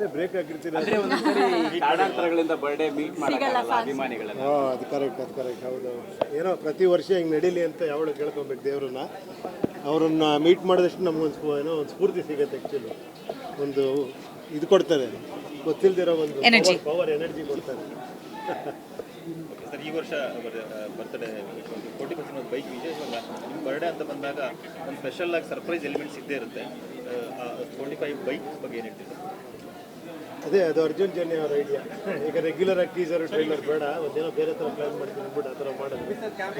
ಅದೇ ಬ್ರೇಕ್ ಆಗಿರ್ತೀರ. ಅಂದ್ರೆ ಒಂದ್ಸರಿ ಕಾರಣಾಂತರಗಳಿಂದ ಬರ್ಡೇ ಮೀಟ್ ಮಾಡೋಕ್ಕಾಗಲ್ಲ ಅಭಿಮಾನಿಗಳನ್ನ. ಅದು ಕರೆಕ್ಟ್ ಹೌದು. ಏನೋ ಪ್ರತಿ ವರ್ಷ ಹಿಂಗೆ ನಡೀಲಿ ಅಂತ ಯಾವಳು ಕೇಳ್ಕೊಬೇಕು ದೇವ್ರನ್ನ. ಅವ್ರನ್ನ ಮೀಟ್ ಮಾಡಿದಷ್ಟು ನಮ್ಗೊಂದು ಏನೋ ಒಂದು ಸ್ಫೂರ್ತಿ ಸಿಗುತ್ತೆ. ಆ್ಯಕ್ಚುಲಿ ಒಂದು ಇದು ಕೊಡ್ತಾರೆ, ಗೊತ್ತಿಲ್ದಿರೋ ಒಂದು ಪವರ್ ಎನರ್ಜಿ ಕೊಡ್ತಾರೆ. ಸರ್, ಈ ವರ್ಷ ಬರ್ತ್ಡೇ 40% ಒಂದು ಬೈಕ್ ವಿಶೇಷವಾಗಿ ನಿಮ್ಮ ಬರ್ಡೇ ಅಂತ ಬಂದಾಗ ಒಂದು ಸ್ಪೆಷಲ್ ಆಗಿ ಸರ್ಪ್ರೈಸ್ ಎಲಿಮೆಂಟ್ಸ್ ಇದ್ದೇ ಇರುತ್ತೆ. 45 ಬೈಕ್ ಬಗ್ಗೆ ಏನು ಹೇಳ್ತೀವಿ ಸರ್? ಅದೇ ಅದು ಅರ್ಜುನ್ ಜನ್ಯ ಅವರ ಐಡಿಯಾ. ಈಗ ರೆಗ್ಯುಲರ್ ಆಗಿ ಟೀಸರ್ ಟ್ರೈಲರ್ ಬೇಡ, ಒಂದೇನೋ ಬೇರೆ ಥರ ಪ್ಲ್ಯಾನ್ ಮಾಡ್ತೀನಿ ಅಂದ್ಬಿಟ್ಟು ಆ ಥರ ಮಾಡೋದು.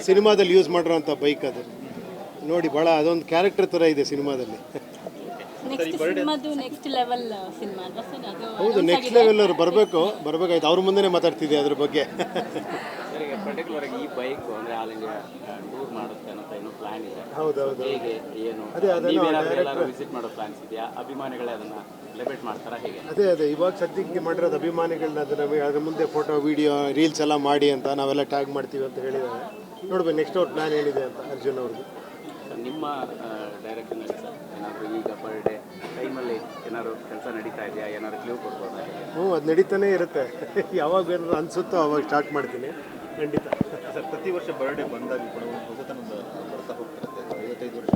ಸಿನಿಮಾದಲ್ಲಿ ಯೂಸ್ ಮಾಡಿರೋಂಥ ಬೈಕ್ ಅದು ನೋಡಿ, ಭಾಳ ಅದೊಂದು ಕ್ಯಾರೆಕ್ಟರ್ ಥರ ಇದೆ ಸಿನಿಮಾದಲ್ಲಿ. ಹೌದು, ನೆಕ್ಸ್ಟ್ ಲೆವೆಲ್ ಅವ್ರು ಬರಬೇಕಾಯ್ತು. ಅವ್ರ ಮುಂದೆನೇ ಮಾತಾಡ್ತಿದ್ದೆ ಅದ್ರ ಬಗ್ಗೆ. ಈಗ ಪರ್ಟಿಕ್ಯುಲರ್ ಆಗಿ ಈ ಬೈಕ್ ಅಂದ್ರೆ ಆಲ್ ಇಂಡಿಯಾ ಟೂರ್ ಮಾಡುತ್ತೆ ಅಂತ ಏನೋ ಪ್ಲಾನ್ ಇದೆ. ಹೌದೌದು. ಹೇಗೆ ಏನು ಎಲ್ಲರೂ ವಿಸಿಟ್ ಮಾಡೋ ಪ್ಲಾನ್ಸ್ ಇದೆಯಾ? ಅಭಿಮಾನಿಗಳೇ ಅದನ್ನ ಸೆಲೆಬ್ರೇಟ್ ಮಾಡ್ತಾರಾ ಹೇಗೆ? ಅದೇ ಇವಾಗ ಸದ್ಯಕ್ಕೆ ಮಾಡಿರೋದು ಅಭಿಮಾನಿಗಳನ್ನ ಅದ್ರ ಮುಂದೆ ಫೋಟೋ ವಿಡಿಯೋ ರೀಲ್ಸ್ ಎಲ್ಲ ಮಾಡಿ ಅಂತ ನಾವೆಲ್ಲ ಟ್ಯಾಗ್ ಮಾಡ್ತೀವಿ ಅಂತ ಹೇಳಿದ್ದಾರೆ. ನೋಡ್ಬೇಕು ನೆಕ್ಸ್ಟ್ ಅವ್ರ ಪ್ಲಾನ್ ಏನಿದೆ ಅಂತ ಅರ್ಜುನ್ ಅವ್ರಿಗೆ. ನಿಮ್ಮ ಡೈರೆಕ್ಷನಲ್ಲಿ ಸರ್ ಏನಾದರೂ ಈಗ ಬರ್ಡೇ ಟೈಮಲ್ಲಿ ಏನಾದ್ರು ಕೆಲಸ ನಡೀತಾ ಇದೆಯಾ? ಏನಾದ್ರು ಕ್ಲೂ ಕೊಡ್ಬೋದಾ? ಅದು ನಡೀತಾನೆ ಇರುತ್ತೆ. ಯಾವಾಗ ಏನಾದ್ರು ಅನಿಸುತ್ತೋ ಅವಾಗ ಸ್ಟಾರ್ಟ್ ಮಾಡ್ತೀನಿ. ಖಂಡಿತ ಸರ್, ಪ್ರತಿ ವರ್ಷ ಬರ್ಡೇ ಬಂದಾಗ ಕೂಡ ಒಂದು ಹೊಸತನದ ಬರ್ತಾ ಹೋಗ್ತಿರುತ್ತೆ. 55 ವರ್ಷ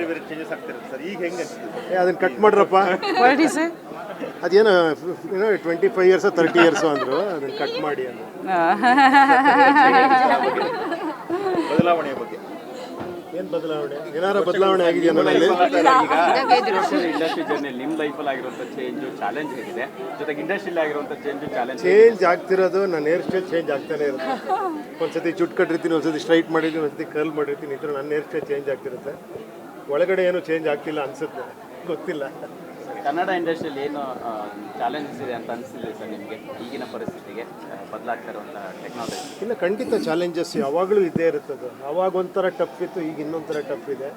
ಬೇರೆ ಚೇಂಜಸ್ ಆಗ್ತಿರುತ್ತೆ ಸರ್. ಈಗ ಹೆಂಗೆ ಅನಿಸುತ್ತೆ? ಅದನ್ನ ಕಟ್ ಮಾಡ್ರಪ್ಪ. ಅದೇನೋ 25 ಇಯರ್ಸ್ 30 ಇಯರ್ಸು ಅಂದರು, ಅದನ್ನು ಕಟ್ ಮಾಡಿ ಅಂದರು. ಬದಲಾವಣೆಯ ಬಗ್ಗೆ ಏನು ಬದಲಾವಣೆ? ಏನಾರ ಬದಲಾವಣೆ ಆಗಿದೆಯಾ ನನ್ನಲ್ಲಿ? ಇಂಡಸ್ಟ್ರಿ ಜರ್ನಿ ನಿಮ್ಮ ಲೈಫಲ್ಲಿ ಆಗಿರುವಂಥ ಚೇಂಜು ಚಾಲೆಂಜ್ ಹೇಗಿದೆ? ಜೊತೆಗೆ ಇಂಡಸ್ಟ್ರಿಯಲ್ಲಿ ಆಗಿರುವಂಥ ಚೇಂಜ್ ಆಗ್ತಿರೋದು ನನ್ನ ಹೇರ್ ಸ್ಟೈಲ್ ಚೇಂಜ್ ಆಗ್ತಾನೆ ಇರುತ್ತೆ. ಒಂದ್ಸತಿ ಜುಟ್ಟು ಕಟ್ಟಿರ್ತೀನಿ, ಒಂದ್ಸತಿ ಸ್ಟ್ರೈಟ್ ಮಾಡಿರ್ತೀನಿ, ಒಂದ್ಸತಿ ಕರ್ಲ್ ಮಾಡಿರ್ತೀನಿ. ಇದ್ರ ನನ್ನ ಹೇರ್ ಸ್ಟೈಲ್ ಚೇಂಜ್ ಆಗ್ತಿರುತ್ತೆ. ಒಳಗಡೆ ಏನು ಚೇಂಜ್ ಆಗ್ತಿಲ್ಲ ಅನ್ಸುತ್ತೆ, ಗೊತ್ತಿಲ್ಲ. ಕನ್ನಡ ಇಂಡಸ್ಟ್ರಿಯಲ್ಲಿ ಏನು ಚಾಲೆಂಜಸ್ ಇದೆ ಅಂತ ಅನಿಸಿದೆ ಸರ್ ನಿಮಗೆ ಈಗಿನ ಪರಿಸ್ಥಿತಿಗೆ ಬದಲಾಗ್ತಾ ಇರುವಂಥ ಟೆಕ್ನಾಲಜಿ? ಇಲ್ಲ, ಖಂಡಿತ ಚಾಲೆಂಜಸ್ ಯಾವಾಗಲೂ ಇದ್ದೇ ಇರುತ್ತದೆ. ಆವಾಗ ಒಂಥರ ಟಫ್ ಇತ್ತು, ಈಗ ಇನ್ನೊಂಥರ ಟಫ್ ಇದೆ.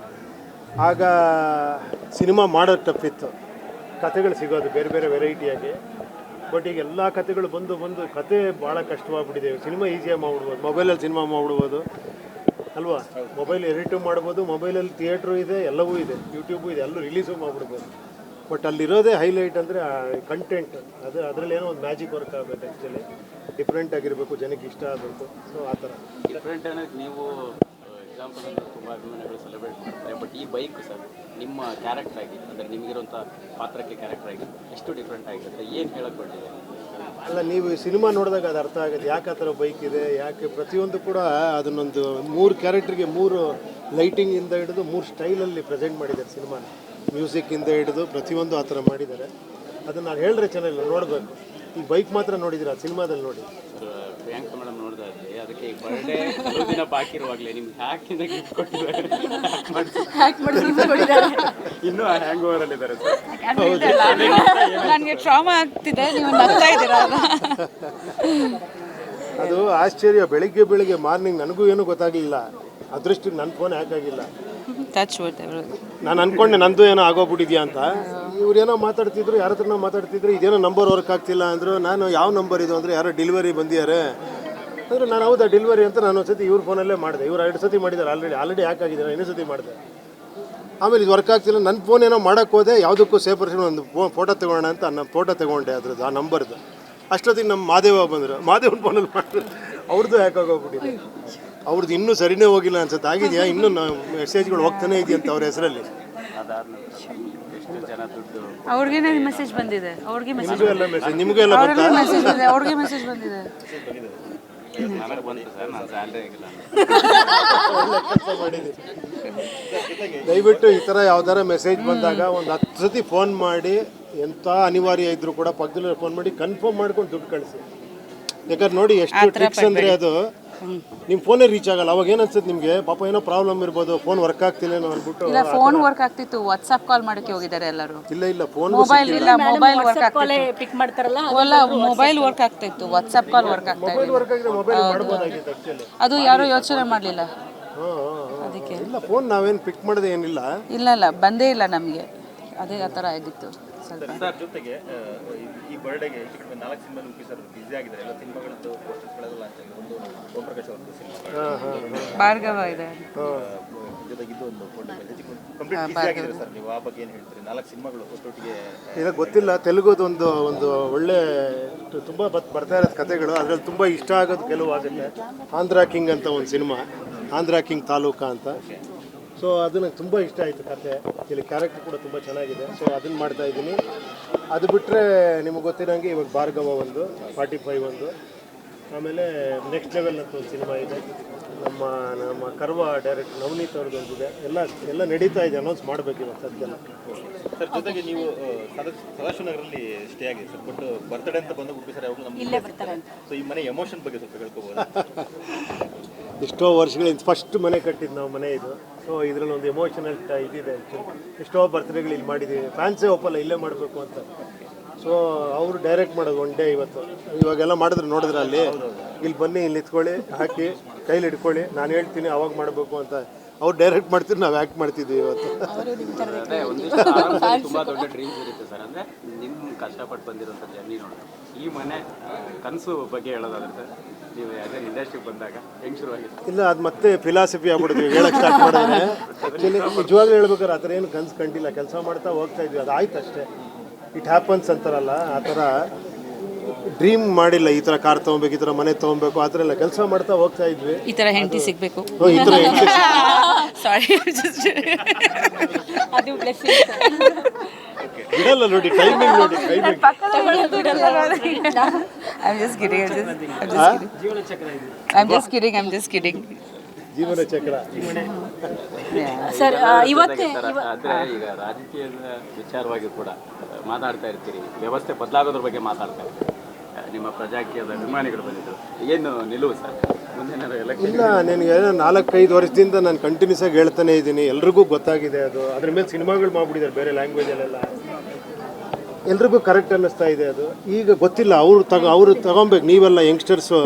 ಆಗ ಸಿನಿಮಾ ಮಾಡೋದು ಟಫ್ ಇತ್ತು, ಕಥೆಗಳು ಸಿಗೋದು ಬೇರೆ ಬೇರೆ ವೆರೈಟಿಯಾಗಿ. ಬಟ್ ಈಗ ಎಲ್ಲ ಕಥೆಗಳು ಬಂದು ಕತೆ ಭಾಳ ಕಷ್ಟವಾಗ್ಬಿಟ್ಟಿದೆ. ಸಿನಿಮಾ ಈಸಿಯಾಗಿ ಮಾಡ್ಬಿಡ್ಬೋದು, ಮೊಬೈಲಲ್ಲಿ ಸಿನಿಮಾ ಮಾಡ್ಬಿಡ್ಬೋದು ಅಲ್ವಾ? ಮೊಬೈಲ್ ಎಡಿಟು ಮಾಡ್ಬೋದು, ಮೊಬೈಲಲ್ಲಿ ಥಿಯೇಟ್ರು ಇದೆ, ಎಲ್ಲವೂ ಇದೆ, ಯೂಟ್ಯೂಬು ಇದೆ, ಎಲ್ಲೂ ರಿಲೀಸು ಮಾಡ್ಬಿಡ್ಬೋದು. ಬಟ್ ಅಲ್ಲಿರೋದೇ ಹೈಲೈಟ್ ಅಂದರೆ ಕಂಟೆಂಟ್. ಅದರಲ್ಲಿ ಏನೋ ಒಂದು ಮ್ಯಾಜಿಕ್ ವರ್ಕ್ ಆಗಬೇಕು. ಆ್ಯಕ್ಚುಲಿ ಡಿಫ್ರೆಂಟ್ ಆಗಿರಬೇಕು, ಜನಕ್ಕೆ ಇಷ್ಟ ಆಗಬೇಕು. ಸೊ ಆ ಥರ ಡಿಫ್ರೆಂಟ್ ಅನ್ನೋದು ನೀವು ಎಕ್ಸಾಂಪಲ್ ಅಂದರೆ ತುಂಬ ಅಭಿಮಾನಿಗಳು ಸೆಲೆಬ್ರೇಟ್ ಮಾಡ್ತಾರೆ. ಬಟ್ ಈ ಬೈಕ್ ಸರ್ ನಿಮ್ಮ ಕ್ಯಾರೆಕ್ಟರ್ ಆಗಿ ಅಂದರೆ ನಿಮಗಿರುವಂಥ ಪಾತ್ರಕ್ಕೆ ಕ್ಯಾರೆಕ್ಟರ್ ಆಗಿ ಎಷ್ಟು ಡಿಫ್ರೆಂಟ್ ಆಗಿರುತ್ತೆ? ಏನು ಹೇಳಕ್ಕೆ ಹೊರಟಿದೆ? ಅಲ್ಲ, ನೀವು ಸಿನಿಮಾ ನೋಡಿದಾಗ ಅದು ಅರ್ಥ ಆಗುತ್ತೆ ಯಾಕೆ ಆ ಥರ ಬೈಕ್ ಇದೆ, ಯಾಕೆ ಪ್ರತಿಯೊಂದು ಕೂಡ ಅದನ್ನೊಂದು 3 ಕ್ಯಾರೆಕ್ಟ್ರಿಗೆ 3 ಲೈಟಿಂಗಿಂದ ಹಿಡಿದು 3 ಸ್ಟೈಲಲ್ಲಿ ಪ್ರೆಸೆಂಟ್ ಮಾಡಿದ್ದಾರೆ ಸಿನಿಮಾನ. ಮ್ಯೂಸಿಕ್ಕಿಂದ ಹಿಡಿದು ಪ್ರತಿಯೊಂದು ಆ ಥರ ಮಾಡಿದ್ದಾರೆ. ಅದನ್ನು ನಾನು ಹೇಳಿದ್ರೆ ಚೆನ್ನಾಗಿಲ್ಲ, ನೋಡಬೇಕು. ಈ ಬೈಕ್ ಮಾತ್ರ ನೋಡಿದ್ದೀರಾ, ಸಿನಿಮಾದಲ್ಲಿ ನೋಡಿ. ಪ್ರಿಯಾಂಕಾ ಮೇಡಮ್ ನೋಡ್ತಾ ಇದ್ದೆ, ಅದಕ್ಕೆ ಈ ಬರ್ಡೇ ದಿನ ಬಾಕಿ ಇರುವಾಗಲೇ ನಿಮ್ಗೆ ಹ್ಯಾಕಿಂದ ಗಿಫ್ಟ್ ಕೊಟ್ಟಿದ್ದಾರೆ. ಇನ್ನೂ ಹ್ಯಾಂಗ್ ಓವರಲ್ಲಿದ್ದಾರೆ ಸರ್. ನನಗೆ ಟ್ರಾಮಾ ಆಗ್ತಿದೆ, ನೀವು ನಗ್ತಾ ಇದ್ದೀರಾ? ಅದು ಆಶ್ಚರ್ಯ. ಬೆಳಿಗ್ಗೆ ಮಾರ್ನಿಂಗ್ ನನಗೂ ಏನೂ ಗೊತ್ತಾಗಲಿಲ್ಲ. ಅದೃಷ್ಟಕ್ಕೆ ನನ್ನ ಫೋನ್ ಹ್ಯಾಕ್ ಆಗಿಲ್ಲ. ನಾನು ಅಂದ್ಕೊಂಡೆ ನಂದು ಏನೋ ಆಗೋಗ್ಬಿಟ್ಟಿದ್ಯಾ ಅಂತ. ಇವ್ರೇನೋ ಮಾತಾಡ್ತಿದ್ರು, ಯಾರ ಹತ್ರನೋ ಮಾತಾಡ್ತಿದ್ರು, ಇದೇನೋ ನಂಬರ್ ವರ್ಕ್ ಆಗ್ತಿಲ್ಲ ಅಂದರು. ನಾನು ಯಾವ ನಂಬರ್ ಇದು ಅಂದರೆ ಯಾರೋ ಡೆಲಿವರಿ ಬಂದಿದ್ದಾರೆ ಅಂದರೆ ನಾನು ಹೌದಾ ಡೆಲಿವರಿ ಅಂತ ನಾನು ಒಂದು ಸತಿ ಇವ್ರ ಫೋನಲ್ಲೇ ಮಾಡಿದೆ. ಇವ್ರು 2 ಸತಿ ಮಾಡಿದ್ದಾರೆ, ಆಲ್ರೆಡಿ ಹ್ಯಾಕ್ ಆಗಿದೆ. ನಾನು ಇನ್ನೂ ಸತಿ ಮಾಡಿದೆ. ಆಮೇಲೆ ಇದು ವರ್ಕ್ ಆಗ್ತಿಲ್ಲ. ನನ್ನ ಫೋನ್ ಏನೋ ಮಾಡೋಕ್ಕೆ ಹೋದೆ, ಯಾವುದಕ್ಕೂ ಸೇಫರ್ಸ್ ಒಂದು ಫೋಟೋ ತೊಗೊಳ್ಳೋಣ ಅಂತ ನಾನು ಫೋಟೋ ತೊಗೊಂಡೆ ಅದ್ರದ್ದು, ಆ ನಂಬರ್ದು. ಅಷ್ಟೊತ್ತಿಗೆ ನಮ್ಮ ಮಾದೇವ ಬಂದರು. ಮಾದೇವನ ಫೋನಲ್ಲಿ ಮಾಡಿದ್ರು, ಅವ್ರದ್ದು ಹ್ಯಾಕ್ ಆಗೋಗ್ಬಿಟ್ಟಿದೆ. ಅವ್ರದ್ದು ಇನ್ನೂ ಸರಿನೇ ಹೋಗಿಲ್ಲ ಅನ್ಸುತ್ತೆ. ಆಗಿದೆಯಾ ಇನ್ನೂ ಮೆಸೇಜ್ಗಳು ಹೋಗ್ತಾನೆ ಇದೆಯಂತ ಅವ್ರ ಹೆಸರಲ್ಲಿ. ಅವ್ರಿಗೆ ಮೆಸೇಜ್ ಬಂದಿದೆ, ನಿಮಗೂ ಎಲ್ಲ ಮೆಸೇಜ್, ನಿಮಗೆಲ್ಲ ಬಂತಾ? ಅವ್ರಿಗೆ ಮೆಸೇಜ್ ಬಂದಿದೆ. ದಯವಿಟ್ಟು ಈ ಥರ ಯಾವ್ದಾರ ಮೆಸೇಜ್ ಬಂದಾಗ ಒಂದು 10 ಸತಿ ಫೋನ್ ಮಾಡಿ, ಎಂಥ ಅನಿವಾರ್ಯ ಇದ್ರೂ ಕೂಡ ಪಕ್ಕದಲ್ಲಿ ಫೋನ್ ಮಾಡಿ ಕನ್ಫರ್ಮ್ ಮಾಡ್ಕೊಂಡು ದುಡ್ಡು ಕಳಿಸಿ. ಯಾಕಂದ್ರೆ ನೋಡಿ ಎಷ್ಟು ಟ್ರಿಕ್ಸ್ ಅಂದರೆ ಅದು ನಿಮ್ಮ ಫೋನೇ ರೀಚ್ ಆಗಲ್ಲ. ಅವಾಗ ಏನು ಅನ್ಸುತ್ತೆ ನಿಮಗೆ, ಪಾಪ ಏನೋ ಪ್ರಾಬ್ಲಮ್ ಇರ್ಬೋದು, ಫೋನ್ ವರ್ಕ್ ಆಗ್ತಿಲ್ಲೇನೋ ಅಂದ್ಬಿಟ್ಟು. ಇಲ್ಲ, ಫೋನ್ ವರ್ಕ್ ಆಗ್ತಿತ್ತು, ವಾಟ್ಸ್ಆಪ್ ಕಾಲ್ ಮಾಡೋಕ್ಕೆ ಹೋಗಿದ್ದಾರೆ ಎಲ್ಲರೂ. ಇಲ್ಲ ಫೋನ್ ಮೊಬೈಲ್ ವರ್ಕ್ ಆಗ್ತಿತ್ತು, ಪಿಕ್ ಮಾಡ್ತಾರಲ್ಲ, ಮೊಬೈಲ್ ವರ್ಕ್ ಆಗ್ತಿತ್ತು, ವಾಟ್ಸ್ಆಪ್ ಕಾಲ್ ವರ್ಕ್ ಆಗ್ತಾ ಮೊಬೈಲ್ ವರ್ಕ್ ಆಗಿದ್ರೆ ಮೊಬೈಲ್ ಮಾಡ್ಬೋದಾಗಿತ್ತು ಆ್ಯಕ್ಚುಲಿ. ಅದು ಯಾರೋ ಯೋಚನೆ ಮಾಡಲಿಲ್ಲ. ಅದಕ್ಕೆ ಇಲ್ಲ, ಫೋನ್ ನಾವೇನು ಪಿಕ್ ಮಾಡೋದೇ ಏನಿಲ್ಲ. ಇಲ್ಲ ಬಂದೇ ಇಲ್ಲ ನಮಗೆ. ಅದೇ ಆ ಥರ ಆಗಿತ್ತು ಸ್ವಲ್ಪ. ಸರ್, ಜೊತೆಗೆ ಈ ಬರ್ಡೇಗೆ 4 ಸಿನಿಮಾ ಸರ್ ಬ್ಯುಸಿ ಆಗಿದ್ದಾರೆ. ಎಲ್ಲ ಸಿನಿಮಾಗಳದ್ದು ಪೋಸ್ಟರ್ಸ್ಗಳೆಲ್ಲ ಲಾಂಚ್ ಆಗಿದೆ. ಒಂದು ಓಂ ಪ್ರಕಾಶ್ ಅವ್ರದ್ದು ಸಿನಿಮಾ, ಭಾರ್ಗವ ಇದೆ, ಜೊತೆಗೆ ಇದು ಒಂದು 45 ಕಂಪ್ಲೀಟ್ ಬಿಸಿ ಆಗಿದ್ದಾರೆ ಸರ್. ನೀವು ಆ ಬಗ್ಗೆ ಏನು ಹೇಳ್ತೀರಿ? 4 ಸಿನಿಮಾಗಳು ಒಟ್ಟೊಟ್ಟಿಗೆ ಈಗ ಗೊತ್ತಿಲ್ಲ, ತೆಲುಗುದು ಒಂದು ಒಳ್ಳೆ ತುಂಬ ಬರ್ತಾ ಇರೋದು ಕಥೆಗಳು. ಅದರಲ್ಲಿ ತುಂಬ ಇಷ್ಟ ಆಗೋದು ಕೆಲವು ಆಗುತ್ತೆ. ಆಂಧ್ರ ಕಿಂಗ್ ಅಂತ ಒಂದು ಸಿನಿಮಾ, ಆಂಧ್ರ ಕಿಂಗ್ ತಾಲೂಕಾ ಅಂತ. ಸೊ ಅದು ನಂಗೆ ತುಂಬ ಇಷ್ಟ ಆಯಿತು ಕತೆ. ಇಲ್ಲಿ ಕ್ಯಾರೆಕ್ಟರ್ ಕೂಡ ತುಂಬ ಚೆನ್ನಾಗಿದೆ. ಸೊ ಅದನ್ನು ಮಾಡ್ತಾ ಇದ್ದೀನಿ. ಅದು ಬಿಟ್ಟರೆ ನಿಮಗೆ ಗೊತ್ತಿರೋಂಗೆ ಇವಾಗ ಭಾರ್ಗವ ಒಂದು, 45 ಒಂದು, ಆಮೇಲೆ ನೆಕ್ಸ್ಟ್ ಲೆವೆಲ್ ಅಂತ ಒಂದು ಸಿನಿಮಾ ಇದೆ. ನಮ್ಮ ಕರ್ವ ಡೈರೆಕ್ಟರ್ ನವನೀತ್ ಅವ್ರದ್ದು ಒಂದಿದೆ. ಎಲ್ಲ ನಡೀತಾ ಇದೆ. ಅನೌನ್ಸ್ ಮಾಡಬೇಕು ಇವಾಗ ಸದ್ಯಲ್ಲ. ಸರ್ ಜೊತೆಗೆ ನೀವು ಸದಾಶಿವನಗರಲ್ಲಿ ಸ್ಟೇ ಆಗಿದೆ ಸರ್. ಬಟ್ ಬರ್ತ್ಡೇ ಅಂತ ಬಂದು ಉಡುಪಿ ಸರ್ ಯಾವಾಗಲೂ ನಮಗೆ. ಸೊ ಈ ಮನೆ ಎಮೋಷನ್ ಬಗ್ಗೆ ಸ್ವಲ್ಪ ಹೇಳ್ಕೋಬೋದು? ಎಷ್ಟೋ ವರ್ಷಗಳಿಂದ ಫಸ್ಟ್ ಮನೆ ಕಟ್ಟಿದ್ದು ನಾವು ಮನೆ ಇದು. ಸೊ ಇದರಲ್ಲಿ ಒಂದು ಎಮೋಷನಲ್ ಇದಿದೆ. ಎಷ್ಟೋ ಬರ್ತ್ಡೇಗಳು ಇಲ್ಲಿ ಮಾಡಿದ್ದೀವಿ. ಫ್ಯಾನ್ಸೇ ಒಪ್ಪಲ್ಲ ಇಲ್ಲೇ ಮಾಡಬೇಕು ಅಂತ. ಸೊ ಅವರು ಡೈರೆಕ್ಟ್ ಮಾಡೋದು ಒನ್ ಡೇ. ಇವಾಗೆಲ್ಲ ಮಾಡಿದ್ರೆ ನೋಡಿದ್ರೆ ಅಲ್ಲಿ ಇಲ್ಲಿ ಬನ್ನಿ, ಇಲ್ಲಿ ನಿಂತ್ಕೊಳ್ಳಿ, ಹಾಕಿ ಕೈಲಿ ಹಿಡ್ಕೊಳ್ಳಿ, ನಾನು ಹೇಳ್ತೀನಿ ಅವಾಗ ಮಾಡಬೇಕು ಅಂತ. ಅವ್ರು ಡೈರೆಕ್ಟ್ ಮಾಡ್ತೀವಿ, ನಾವು ಆ್ಯಕ್ಟ್ ಮಾಡ್ತಿದ್ವಿ ಇವತ್ತು. ಅದೇ ಒಂದಿಷ್ಟು ತುಂಬ ದೊಡ್ಡ ಡ್ರೀಮ್ಸ್ ಇರುತ್ತೆ ಸರ್. ಅಂದರೆ ನಿಮ್ಮ ಕಷ್ಟಪಟ್ಟು ಬಂದಿರೋಂಥ ಜರ್ನಿ ನೋಡಿ ಈ ಮನೆ ಕನಸು ಬಗ್ಗೆ ಹೇಳೋದಾದ್ರೆ ಸರ್, ನೀವು ಅದೇ ಇಂಡಸ್ಟ್ರಿಗೆ ಬಂದಾಗ ಹೆಂಗೆ ಶುರುವಾಗಿತ್ತು? ಇಲ್ಲ, ಅದು ಮತ್ತೆ ಫಿಲಾಸಫಿ ಆಗ್ಬಿಡ್ತೀವಿ ಹೇಳಕ್ಕೆ ಸ್ಟಾರ್ಟ್ ಮಾಡಿದ್ರೆ. ಆ್ಯಕ್ಚುಲಿ ನಿಜವಾಗ್ಲೂ ಹೇಳ್ಬೇಕಾದ್ರೆ ಆ ಥರ ಏನು ಕನಸು ಕಂಡಿಲ್ಲ. ಕೆಲಸ ಮಾಡ್ತಾ ಹೋಗ್ತಾ ಇದ್ವಿ, ಅದು ಆಯ್ತು ಅಷ್ಟೇ. ಇಟ್ ಹ್ಯಾಪನ್ಸ್ ಅಂತಾರಲ್ಲ, ಆ ಥರ ಡ್ರೀಮ್ ಮಾಡಿಲ್ಲ ಈ ಥರ ಕಾರ್ ತೊಗೊಬೇಕು, ಈ ಥರ ಮನೆ ತೊಗೊಬೇಕು, ಆ ಥರ ಎಲ್ಲ ಕೆಲಸ ಮಾಡ್ತಾ ಹೋಗ್ತಾ ಇದ್ವಿ. ಈ ಥರ ಹೆಂಡತಿ ಸಿಗಬೇಕು. ಈ ಥರ ಸಾರಿ, ಅದು ಬಿಡಲ್ಲ ನೋಡಿ, ಟೈಮಿಂಗ್ ನೋಡಿ, ಟೈಮಿಂಗ್. I'm just kidding. ಜೀವನ ಚಕ್ರ. ಸರ್ ಇವತ್ತೇ ಆದರೆ ಈಗ ರಾಜಕೀಯದ ವಿಚಾರವಾಗಿ ಕೂಡ ಮಾತಾಡ್ತಾ ಇರ್ತೀರಿ, ವ್ಯವಸ್ಥೆ ಬದಲಾಗೋದ್ರ ಬಗ್ಗೆ ಮಾತಾಡ್ತಾ ಇರ್ತೀರಿ. ನಿಮ್ಮ ಪ್ರಜಾಕೀಯದ ಅಭಿಮಾನಿಗಳು ಬಂದಿದ್ರು, ಏನು ನಿಲುವು ಸರ್ ಮುಂದಿನ ಎಲೆಕ್ಷನ್? ಇಲ್ಲ, ನಿನಗೆ 4-5 ವರ್ಷದಿಂದ ನಾನು ಕಂಟಿನ್ಯೂಸ್ ಆಗಿ ಹೇಳ್ತಾನೆ ಇದ್ದೀನಿ. ಎಲ್ರಿಗೂ ಗೊತ್ತಾಗಿದೆ ಅದು. ಅದ್ರ ಮೇಲೆ ಸಿನಿಮಾಗಳು ಮಾಡ್ಬಿಟ್ಟಿದ್ದಾರೆ ಬೇರೆ ಲ್ಯಾಂಗ್ವೇಜಲ್ಲೆಲ್ಲ. ಎಲ್ರಿಗೂ ಕರೆಕ್ಟ್ ಅನ್ನಿಸ್ತಾ ಇದೆ ಅದು. ಈಗ ಗೊತ್ತಿಲ್ಲ, ಅವರು ತಗೊಬೇಕು. ನೀವೆಲ್ಲ ಯಂಗ್ಸ್ಟರ್ಸು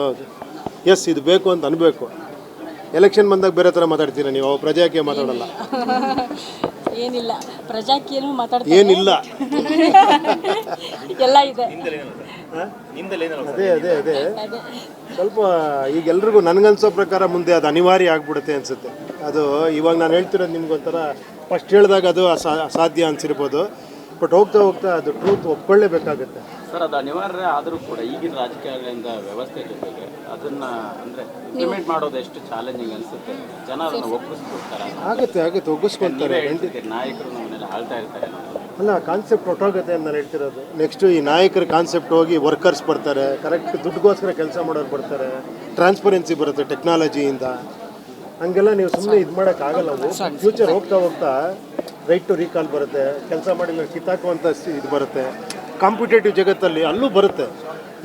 ಎಸ್ ಇದು ಬೇಕು ಅಂತ ಅನ್ಬೇಕು. ಎಲೆಕ್ಷನ್ ಬಂದಾಗ ಬೇರೆ ಥರ ಮಾತಾಡ್ತೀರಾ ನೀವು, ಪ್ರಜಾಕೀಯ ಮಾತಾಡಲ್ಲ. ಏನಿಲ್ಲ, ಪ್ರಜಾಕೀಯನೂ ಮಾತಾಡ್ತಾರೆ, ಏನಿಲ್ಲ, ಎಲ್ಲ ಇದೆ. ಅದೇ ಸ್ವಲ್ಪ ಈಗ ಎಲ್ರಿಗೂ ನನಗನ್ಸೋ ಪ್ರಕಾರ ಮುಂದೆ ಅದು ಅನಿವಾರ್ಯ ಆಗ್ಬಿಡುತ್ತೆ ಅನ್ಸುತ್ತೆ. ಅದು ಇವಾಗ ನಾನು ಹೇಳ್ತಿರೋದು ನಿಮ್ಗೊಂಥರ ಫಸ್ಟ್ ಹೇಳಿದಾಗ ಅದು ಅಸಾಧ್ಯ ಅನ್ಸಿರ್ಬೋದು. ಬಟ್ ಹೋಗ್ತಾ ಹೋಗ್ತಾ ಅದು ಟ್ರೂತ್ ಒಪ್ಕೊಳ್ಳೇಬೇಕಾಗುತ್ತೆ ಸರ್. ಅದು ಅನಿವಾರ್ಯ ಆದರೂ ಕೂಡ ಈಗಿನ ರಾಜಕೀಯಗಳಿಂದ ವ್ಯವಸ್ಥೆ ಜೊತೆಗೆ ಅದನ್ನ ಅಂದರೆ ಇಂಪ್ಲಿಮೆಂಟ್ ಮಾಡೋದು ಎಷ್ಟು ಚಾಲೆಂಜಿಂಗ್ ಅನಿಸುತ್ತೆ. ಜನ ಅದನ್ನು ಒಪ್ಪಿಸ್ಕೊಡ್ತಾರೆ. ಆಗುತ್ತೆ ಒಗ್ಗಿಸ್ಕೊಳ್ತಾರೆ. ನಾಯಕರು ನಮ್ಮನ್ನೆಲ್ಲ ಆಳ್ತಾ ಇರ್ತಾರೆ. ಅಲ್ಲ, ಕಾನ್ಸೆಪ್ಟ್ ಹೊಟ್ಟೋಗುತ್ತೆ ಅಂತ ನಾನು ಹೇಳ್ತಿರೋದು. ನೆಕ್ಸ್ಟು ಈ ನಾಯಕರ ಕಾನ್ಸೆಪ್ಟ್ ಹೋಗಿ ವರ್ಕರ್ಸ್ ಬರ್ತಾರೆ, ಕರೆಕ್ಟ್ ದುಡ್ಡುಗೋಸ್ಕರ ಕೆಲಸ ಮಾಡೋರು ಬರ್ತಾರೆ, ಟ್ರಾನ್ಸ್ಪರೆನ್ಸಿ ಬರುತ್ತೆ ಟೆಕ್ನಾಲಜಿಯಿಂದ. ಹಂಗೆಲ್ಲ ನೀವು ಸುಮ್ಮನೆ ಇದು ಮಾಡೋಕ್ಕಾಗಲ್ಲ. ಫ್ಯೂಚರ್ ಹೋಗ್ತಾ ಹೋಗ್ತಾ ರೈಟ್ ಟು ರೀಕಾಲ್ ಬರುತ್ತೆ, ಕೆಲಸ ಮಾಡಿಲ್ಲ ಕಿತ್ತಾಕುವಂಥ ಇದು ಬರುತ್ತೆ. ಕಾಂಪಿಟೇಟಿವ್ ಜಗತ್ತಲ್ಲಿ ಅಲ್ಲೂ ಬರುತ್ತೆ.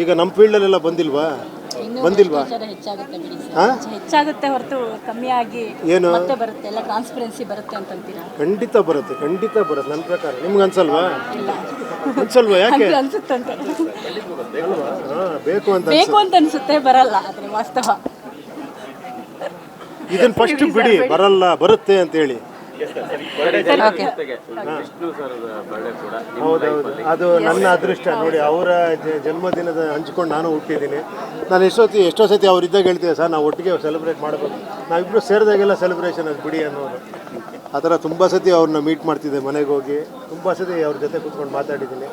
ಈಗ ನಮ್ಮ ಫೀಲ್ಡಲ್ಲೆಲ್ಲ ಬಂದಿಲ್ವಾ? ಹೆಚ್ಚಾಗುತ್ತೆ ಬಿಡಿ ಸರ್. ಹಾಂ, ಹೆಚ್ಚಾಗುತ್ತೆ ಹೊರತು ಕಮ್ಮಿ ಆಗಿ ಏನು ಮತ್ತೆ ಬರುತ್ತೆ, ಎಲ್ಲ ಟ್ರಾನ್ಸ್ಪರೆನ್ಸಿ ಬರುತ್ತೆ ಅಂತೀರಾ? ಖಂಡಿತ ಬರುತ್ತೆ ನನ್ನ ಪ್ರಕಾರ. ನಿಮ್ಗೆ ಅನ್ಸಲ್ವಾ? ಯಾಕೆ ಅನ್ಸುತ್ತಂತ ಅಲ್ವಾ? ಹಾಂ, ಬೇಕು ಅಂತ ಅನ್ಸುತ್ತೆ, ಬರಲ್ಲ. ಆದರೆ ವಾಸ್ತವ ಇದನ್ನ ಫಸ್ಟ್ ಬಿಡಿ, ಬರಲ್ಲ ಬರುತ್ತೆ ಅಂತ ಹೇಳಿ. ಹೌದೌದು, ಅದು ನನ್ನ ಅದೃಷ್ಟ ನೋಡಿ. ಅವರ ಜನ್ಮದಿನದ ಹಂಚ್ಕೊಂಡು ನಾನು ಹುಟ್ಟಿದ್ದೀನಿ. ನಾನು ಎಷ್ಟೋ ಸತಿ ಅವ್ರಿದ್ದಾಗ ಹೇಳ್ತೀವಿ, ಸರ್ ನಾವು ಒಟ್ಟಿಗೆ ಸೆಲೆಬ್ರೇಟ್ ಮಾಡಬೇಕು, ನಾವಿಬ್ಬರು ಸೇರಿದಾಗೆಲ್ಲ ಸೆಲೆಬ್ರೇಷನ್ ಅದು ಬಿಡಿ ಅನ್ನೋರು. ಆ ಥರ ತುಂಬ ಸತಿ ಅವ್ರನ್ನ ಮೀಟ್ ಮಾಡ್ತಿದ್ದೆ, ಮನೆಗೆ ಹೋಗಿ ತುಂಬ ಸತಿ ಅವ್ರ ಜೊತೆ ಕೂತ್ಕೊಂಡು ಮಾತಾಡಿದ್ದೀನಿ.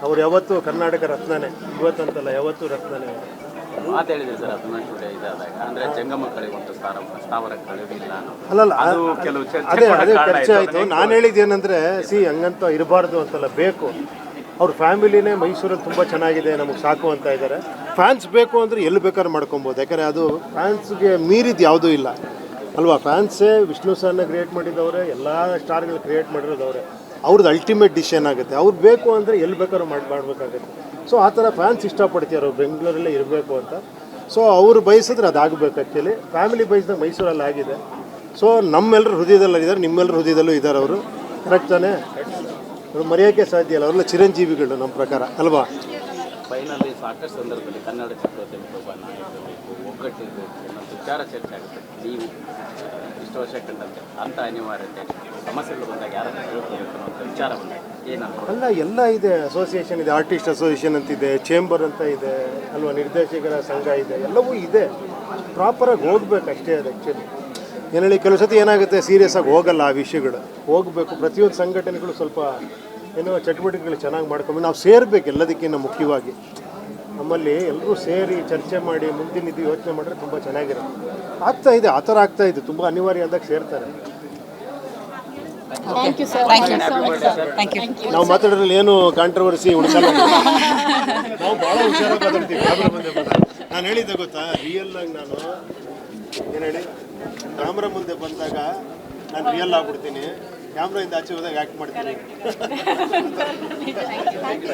ಅವ್ರು ಯಾವತ್ತೂ ಕರ್ನಾಟಕ ರತ್ನನೇ, ಇವತ್ತಂತಲ್ಲ ಯಾವತ್ತೂ ರತ್ನನೇ. ಮಾತು ಹೇಳಿದ್ರಿ ಸರ್, ಅಭಿಮಾನಿ ಕೂಡ ಇದಾದಾಗ ಅಂದರೆ ಜಂಗಮ ಕಳೆಯುವಂಥ ಸ್ಥಾವರ ಕಳೆದಿಲ್ಲ. ಅಲ್ಲಲ್ಲ, ಅದೇ ಚರ್ಚೆ ಆಯಿತು. ನಾನು ಹೇಳಿದ್ದೇನೆಂದರೆ, ಹಂಗಂತ ಇರಬಾರ್ದು ಅಂತಲ್ಲ, ಬೇಕು. ಅವ್ರ ಫ್ಯಾಮಿಲಿನೇ ಮೈಸೂರಲ್ಲಿ ತುಂಬ ಚೆನ್ನಾಗಿದೆ, ನಮಗೆ ಸಾಕು ಅಂತ ಇದ್ದಾರೆ. ಫ್ಯಾನ್ಸ್ ಬೇಕು ಅಂದರೆ ಎಲ್ಲಿ ಬೇಕಾದ್ರೂ ಮಾಡ್ಕೊಬೋದು. ಯಾಕಂದರೆ ಅದು ಫ್ಯಾನ್ಸ್ಗೆ ಮೀರಿದ್ದು ಯಾವುದೂ ಇಲ್ಲ ಅಲ್ವಾ? ಫ್ಯಾನ್ಸೇ ವಿಷ್ಣು ಸರ್ನ ಕ್ರಿಯೇಟ್ ಮಾಡಿದವ್ರೆ, ಎಲ್ಲ ಸ್ಟಾರ್ಗಳು ಕ್ರಿಯೇಟ್ ಮಾಡಿರೋದವ್ರೆ. ಅವ್ರದ್ದು ಅಲ್ಟಿಮೇಟ್ ಡಿಸಿಷನ್ ಆಗುತ್ತೆ. ಅವ್ರು ಬೇಕು ಅಂದರೆ ಎಲ್ಲಿ ಬೇಕಾದ್ರೂ ಮಾಡಬೇಕಾಗುತ್ತೆ. ಸೊ ಆ ಥರ ಫ್ಯಾನ್ಸ್ ಇಷ್ಟಪಡ್ತೀರ ಅವ್ರು ಬೆಂಗಳೂರಲ್ಲೇ ಇರಬೇಕು ಅಂತ. ಸೊ ಅವರು ಬಯಸಿದ್ರೆ ಅದಾಗಬೇಕು. ಆ್ಯಕ್ಚುಲಿ ಫ್ಯಾಮಿಲಿ ಬಯಸಿದಾಗ ಮೈಸೂರಲ್ಲಿ ಆಗಿದೆ. ಸೊ ನಮ್ಮೆಲ್ಲರ ಹೃದಯದಲ್ಲಿದ್ದಾರೆ, ನಿಮ್ಮೆಲ್ಲರ ಹೃದಯದಲ್ಲೂ ಇದ್ದಾರೆ ಅವರು. ಕರೆಕ್ಟ್ ತಾನೇ? ಅವ್ರು ಮರೆಯೋಕ್ಕೆ ಸಾಧ್ಯ ಇಲ್ಲ. ಅವರೆಲ್ಲ ಚಿರಂಜೀವಿಗಳು ನಮ್ಮ ಪ್ರಕಾರ ಅಲ್ವಾ? ಫೈನಲ್ಲಿ ಸಾಕಷ್ಟು ಸಂದರ್ಭದಲ್ಲಿ ಕನ್ನಡ ಚಿತ್ರೋದ್ಯಮಕ್ಕೆ ಒಬ್ಬ ನಾಯಕರು ಒಗ್ಗಟ್ಟಿರಬೇಕು ಅನ್ನೋ ವಿಚಾರ ಚರ್ಚೆ ಆಗುತ್ತೆ. ನೀವು ಇಷ್ಟು ವರ್ಷ ಕಂಡಂತೆ ಅಂಥ ಅನಿವಾರ್ಯತೆ ಸಮಸ್ಯೆಗಳು ಬಂದಾಗ ಯಾರನ್ನು ಹೇಳ್ಕೋಬೇಕು ಅನ್ನೋ ವಿಚಾರ ಬಂದಾಗ ಏನಂತ? ಅಲ್ಲ, ಎಲ್ಲ ಇದೆ. ಅಸೋಸಿಯೇಷನ್ ಇದೆ, ಆರ್ಟಿಸ್ಟ್ ಅಸೋಸಿಯೇಷನ್ ಅಂತಿದೆ, ಚೇಂಬರ್ ಅಂತ ಇದೆ ಅಲ್ವಾ, ನಿರ್ದೇಶಕರ ಸಂಘ ಇದೆ, ಎಲ್ಲವೂ ಇದೆ. ಪ್ರಾಪರಾಗಿ ಹೋಗ್ಬೇಕು ಅಷ್ಟೇ. ಅದು ಆ್ಯಕ್ಚುಲಿ ಏನು ಹೇಳಿ, ಕೆಲವು ಸತಿ ಏನಾಗುತ್ತೆ, ಸೀರಿಯಸ್ ಆಗಿ ಹೋಗಲ್ಲ ಆ ವಿಷಯಗಳು. ಹೋಗಬೇಕು, ಪ್ರತಿಯೊಂದು ಸಂಘಟನೆಗಳು ಸ್ವಲ್ಪ ಏನೋ ಚಟುವಟಿಕೆಗಳು ಚೆನ್ನಾಗಿ ಮಾಡ್ಕೊಂಡು ನಾವು ಸೇರಬೇಕು. ಎಲ್ಲದಕ್ಕಿಂತ ಮುಖ್ಯವಾಗಿ ನಮ್ಮಲ್ಲಿ ಎಲ್ಲರೂ ಸೇರಿ ಚರ್ಚೆ ಮಾಡಿ ಮುಂದಿನ ಇದು ಯೋಚನೆ ಮಾಡಿದ್ರೆ ತುಂಬ ಚೆನ್ನಾಗಿರುತ್ತೆ. ಆಗ್ತಾಯಿದೆ, ಆ ಥರ ಆಗ್ತಾಯಿದೆ, ತುಂಬ ಅನಿವಾರ್ಯ ಅಂದಾಗ ಸೇರ್ತಾರೆ. Thank you sir. Thank you. ನಾವು ಮಾತಾಡೋದ್ರಲ್ಲಿ ಏನು ಕಾಂಟ್ರವರ್ಸಿ ಉಳಿಸಲ್ಲ. ನಾವು ಭಾಳ ಹುಷಾರಾಗಿ ಮಾತಾಡ್ತೀವಿ ಕ್ಯಾಮ್ರಾ ಮುಂದೆ ಬಂದಾಗ. ನಾನು ಹೇಳಿದ್ದೆ ಗೊತ್ತಾ, ರಿಯಲ್ ಆಗಿ ನಾನು ಏನು ಹೇಳಿ, ಕ್ಯಾಮ್ರಾ ಮುಂದೆ ಬಂದಾಗ ನಾನು ರಿಯಲ್ ಆಗ್ಬಿಡ್ತೀನಿ, ಕ್ಯಾಮ್ರಾಯಿಂದ ಆಚೆ ಹೋದಾಗ ಆ್ಯಕ್ಟ್ ಮಾಡ್ತೀನಿ.